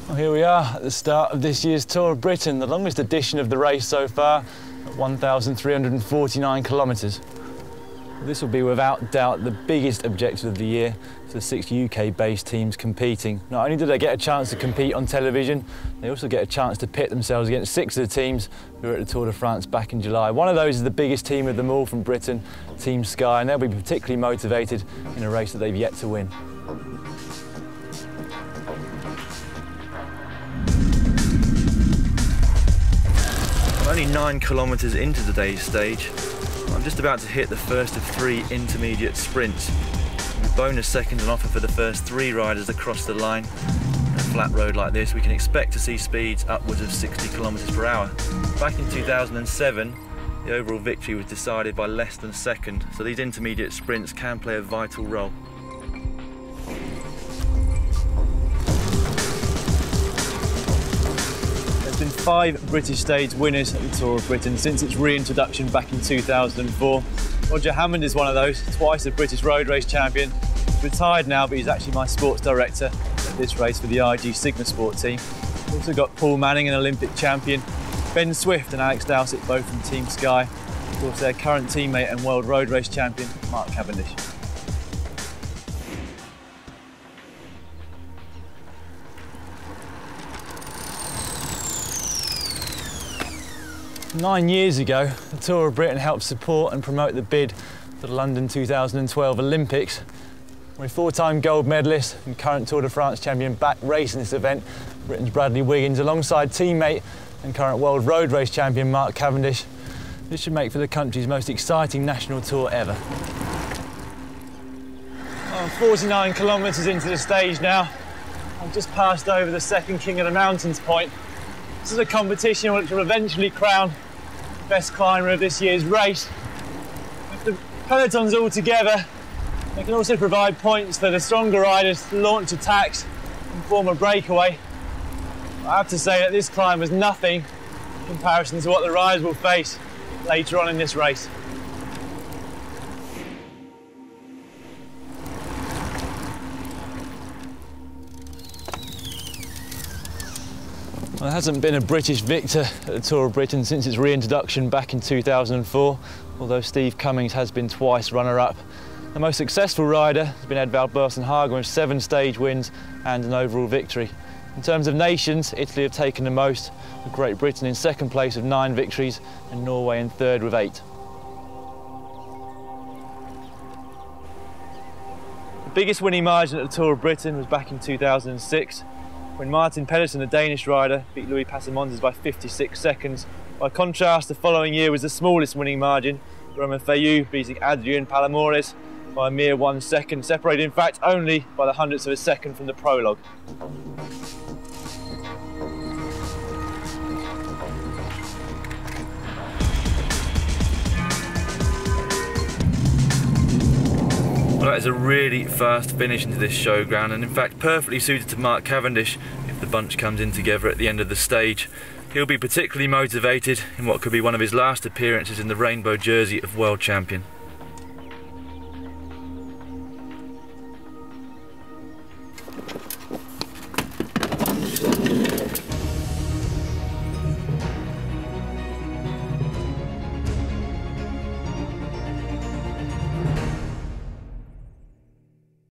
Well, here we are at the start of this year's Tour of Britain, the longest edition of the race so far, at 1,349 kilometres. This will be without doubt the biggest objective of the year for the 6 UK-based teams competing. Not only do they get a chance to compete on television, they also get a chance to pit themselves against 6 of the teams who were at the Tour de France back in July. One of those is the biggest team of them all from Britain, Team Sky, and they'll be particularly motivated in a race that they've yet to win. I'm only 9 kilometres into today's stage. I'm just about to hit the first of 3 intermediate sprints. With bonus seconds on offer for the first 3 riders across the line. On a flat road like this, we can expect to see speeds upwards of 60 kilometres per hour. Back in 2007, the overall victory was decided by less than a second, so these intermediate sprints can play a vital role. There's been 5 British stage winners at the Tour of Britain since its reintroduction back in 2004. Roger Hammond is one of those, twice a British road race champion. He's retired now, but he's actually my sports director at this race for the IG Sigma Sport team. We've also got Paul Manning, an Olympic champion, Ben Swift and Alex Dowsett, both from Team Sky. Of course, their current teammate and world road race champion, Mark Cavendish. Nine years ago, the Tour of Britain helped support and promote the bid for the London 2012 Olympics. We're 4-time gold medalist and current Tour de France champion back racing this event, Britain's Bradley Wiggins, alongside teammate and current world road race champion Mark Cavendish. This should make for the country's most exciting national tour ever. I'm 49 kilometres into the stage now. I've just passed over the second King of the Mountains point. This is a competition which will eventually crown the best climber of this year's race. If the pelotons all together, they can also provide points for the stronger riders to launch attacks and form a breakaway. I have to say that this climb was nothing in comparison to what the riders will face later on in this race. Well, there hasn't been a British victor at the Tour of Britain since its reintroduction back in 2004, although Steve Cummings has been twice runner-up. The most successful rider has been Edvald Boasson Hagen with 7 stage wins and an overall victory. In terms of nations, Italy have taken the most, with Great Britain in second place with 9 victories and Norway in third with 8. The biggest winning margin at the Tour of Britain was back in 2006, when Martin Pedersen, a Danish rider, beat Louis Passamontes by 56 seconds. By contrast, the following year was the smallest winning margin, Romain Fayou beating Adrien Palamoris by a mere 1 second, separated in fact only by the hundredths of a second from the prologue. Well, that is a really fast finish into this showground, and in fact perfectly suited to Mark Cavendish if the bunch comes in together at the end of the stage. He'll be particularly motivated in what could be one of his last appearances in the rainbow jersey of world champion.